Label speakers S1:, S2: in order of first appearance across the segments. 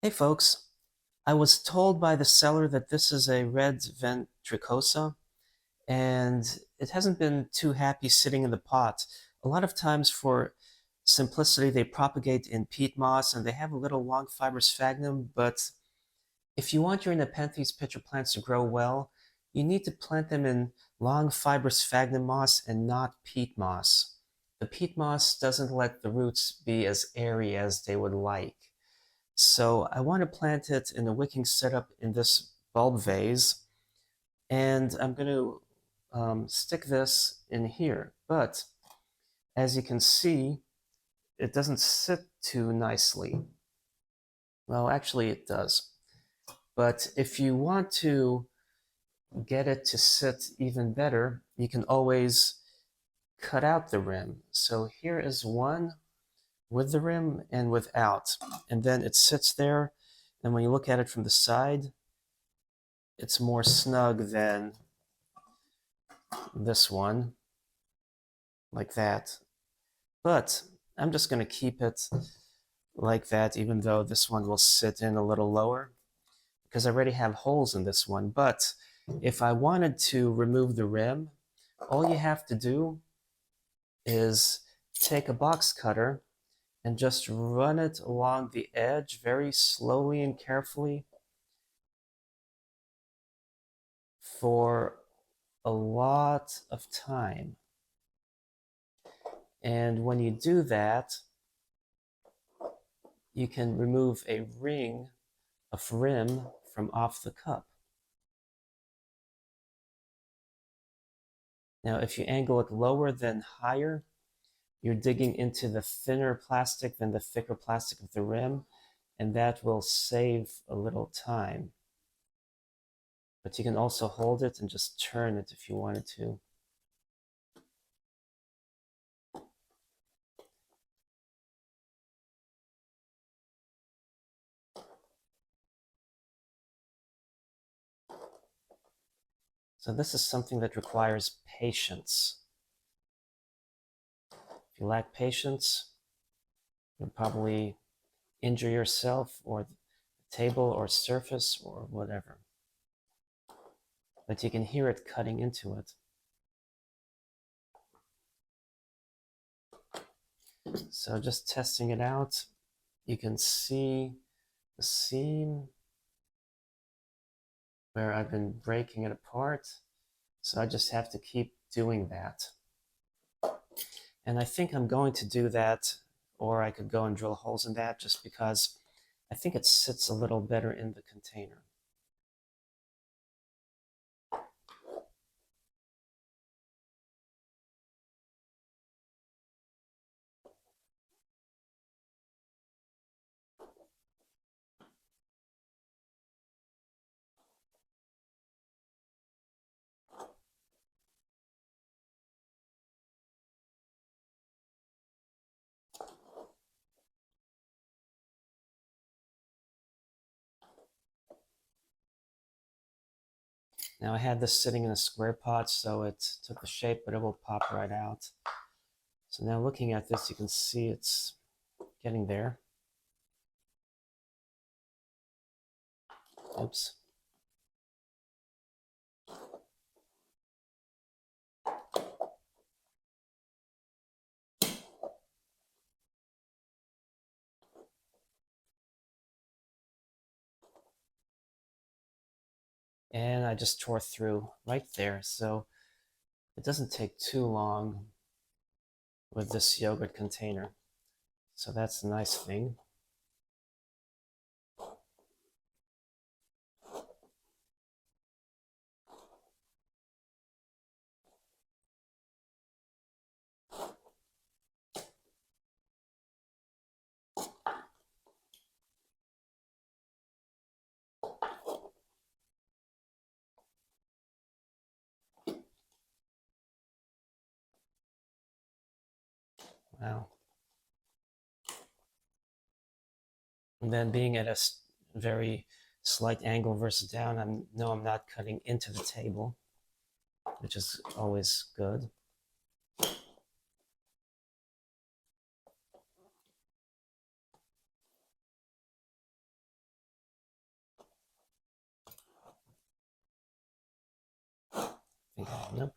S1: Hey folks, I was told by the seller that this is a red ventricosa, and it hasn't been too happy sitting in the pot. A lot of times for simplicity, they propagate in peat moss and they have a little long fiber sphagnum, but if you want your Nepenthes pitcher plants to grow well, you need to plant them in long fiber sphagnum moss and not peat moss. The peat moss doesn't let the roots be as airy as they would like. So I want to plant it in a wicking setup in this bulb vase, and I'm going to stick this in here. But as you can see, it doesn't sit too nicely. Well, actually it does. But if you want to get it to sit even better, you can always cut out the rim. So here is one with the rim and without. And then it sits there, and when you look at it from the side, it's more snug than this one, like that. But I'm just going to keep it like that, even though this one will sit in a little lower, because I already have holes in this one. But if I wanted to remove the rim, all you have to do is take a box cutter and just run it along the edge very slowly and carefully for a lot of time. And when you do that, you can remove a ring of rim from off the cup. Now, if you angle it lower than higher, you're digging into the thinner plastic than the thicker plastic of the rim, and that will save a little time. But you can also hold it and just turn it if you wanted to. So this is something that requires patience. If you lack patience, you'll probably injure yourself or the table or surface or whatever. But you can hear it cutting into it. So just testing it out, you can see the seam where I've been breaking it apart. So I just have to keep doing that. And I think I'm going to do that, or I could go and drill holes in that just because I think it sits a little better in the container. Now I had this sitting in a square pot, so it took the shape, but it will pop right out. So now looking at this, you can see it's getting there. Oops. And I just tore through right there. So it doesn't take too long with this yogurt container. So that's a nice thing. Wow. And then being at a very slight angle versus down, I know I'm not cutting into the table, which is always good. Yep.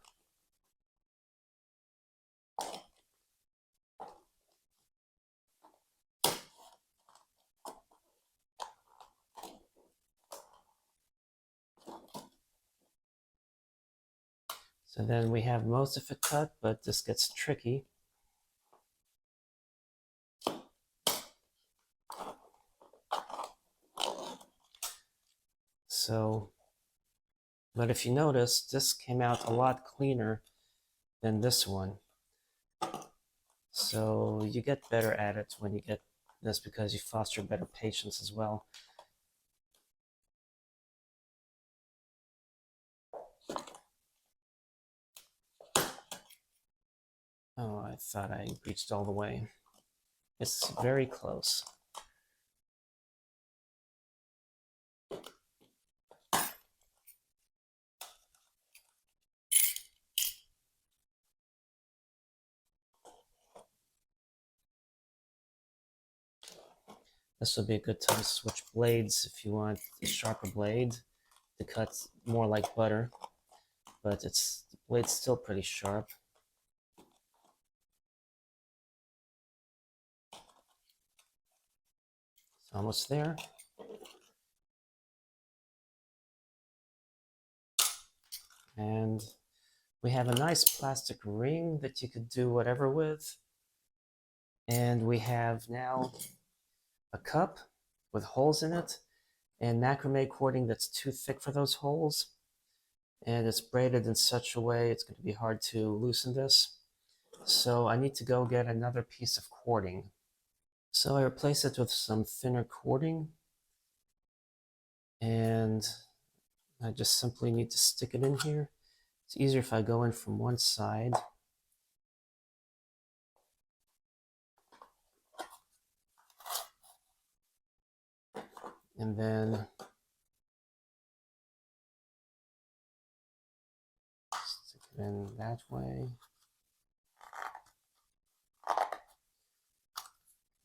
S1: So then we have most of it cut, but this gets tricky. So, but if you notice, this came out a lot cleaner than this one. So you get better at it when you get this because you foster better patience as well. Oh, I thought I reached all the way. It's very close. This would be a good time to switch blades if you want a sharper blade to cut more like butter, but the blade's still pretty sharp. It's almost there. And we have a nice plastic ring that you could do whatever with. And we have now a cup with holes in it and macrame cording that's too thick for those holes. And it's braided in such a way it's going to be hard to loosen this. So I need to go get another piece of cording. So I replace it with some thinner cording, and I just simply need to stick it in here. It's easier if I go in from one side. And then stick it in that way.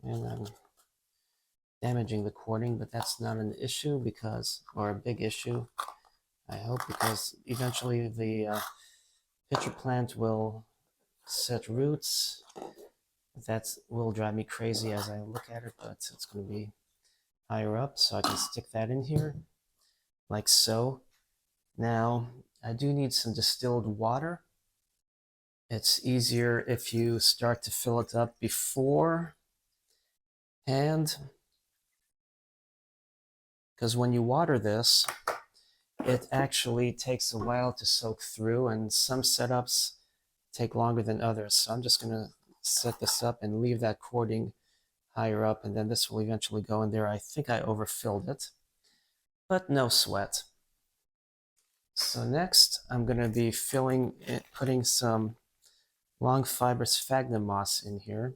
S1: And I'm damaging the cording, but that's not an issue because, or a big issue, I hope, because eventually the pitcher plant will set roots. That will drive me crazy as I look at it, but it's going to be higher up, so I can stick that in here, like so. Now, I do need some distilled water. It's easier if you start to fill it up beforehand, because when you water this, it actually takes a while to soak through, and some setups take longer than others. So I'm just going to set this up and leave that cording higher up, and then this will eventually go in there. I think I overfilled it, but no sweat. So next, I'm going to be putting some long fiber sphagnum moss in here.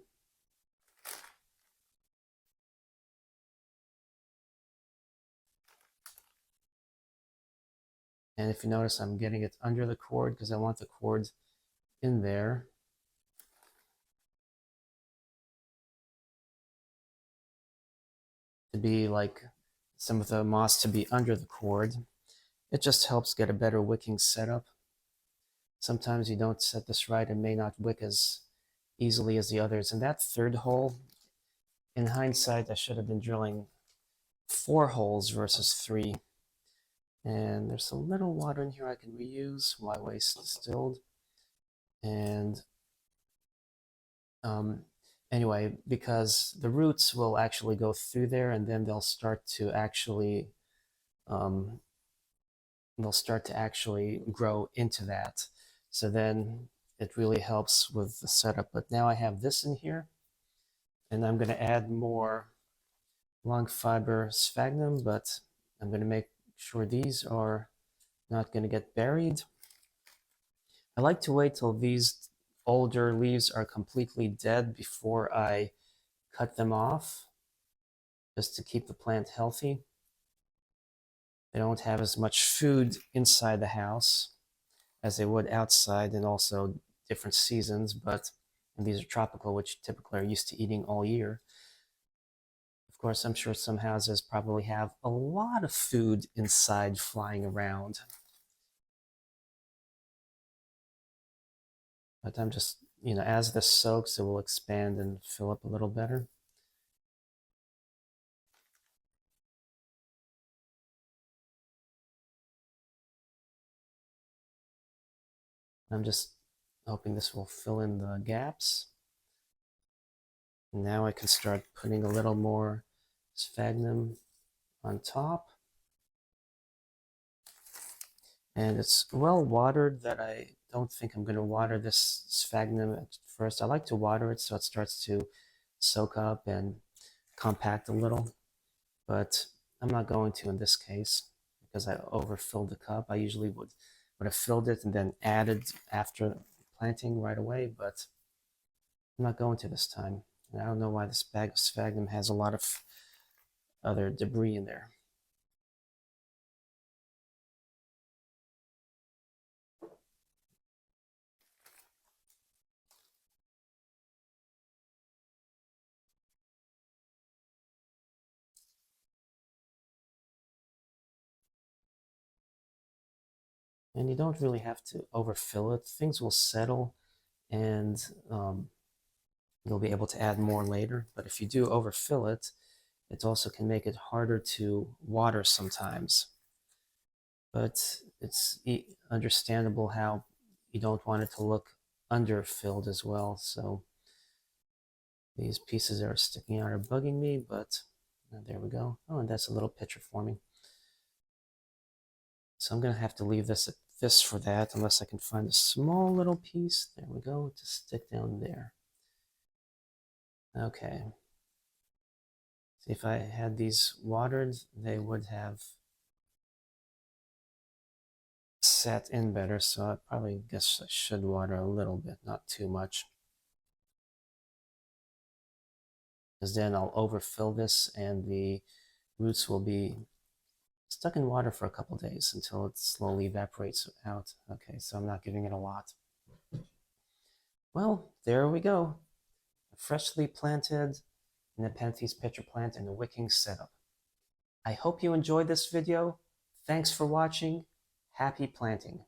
S1: And if you notice, I'm getting it under the cord because I want the cord in there. To be like some of the moss to be under the cord. It just helps get a better wicking setup. Sometimes you don't set this right and may not wick as easily as the others. And that third hole, in hindsight, I should have been drilling 4 holes versus 3. And there's a little water in here I can reuse. Why waste distilled? And anyway, because the roots will actually go through there, and then they'll start to actually grow into that. So then it really helps with the setup. But now I have this in here, and I'm going to add more long fiber sphagnum, but I'm going to make sure these are not going to get buried. I like to wait till these older leaves are completely dead before I cut them off, just to keep the plant healthy. They don't have as much food inside the house as they would outside, and also different seasons, and these are tropical, which typically are used to eating all year. Of course, I'm sure some houses probably have a lot of food inside flying around. But I'm just, as this soaks, it will expand and fill up a little better. I'm just hoping this will fill in the gaps. Now I can start putting a little more sphagnum on top. And it's well watered that I don't think I'm going to water this sphagnum at first. I like to water it so it starts to soak up and compact a little, but I'm not going to in this case because I overfilled the cup. I usually would have filled it and then added after planting right away, but I'm not going to this time. And I don't know why this bag of sphagnum has a lot of other debris in there. And you don't really have to overfill it. Things will settle and you'll be able to add more later. But if you do overfill it, it also can make it harder to water sometimes. But it's understandable how you don't want it to look underfilled as well. So these pieces that are sticking out are bugging me, but there we go. Oh, and that's a little picture forming. So I'm going to have to leave this at this for that, unless I can find a small little piece. There we go, to stick down there. Okay. See, if I had these watered, they would have set in better, so I probably guess I should water a little bit, not too much. Because then I'll overfill this and the roots will be stuck in water for a couple days until it slowly evaporates out. Okay, so I'm not giving it a lot. Well, there we go. A freshly planted Nepenthes pitcher plant in a wicking setup. I hope you enjoyed this video. Thanks for watching. Happy planting.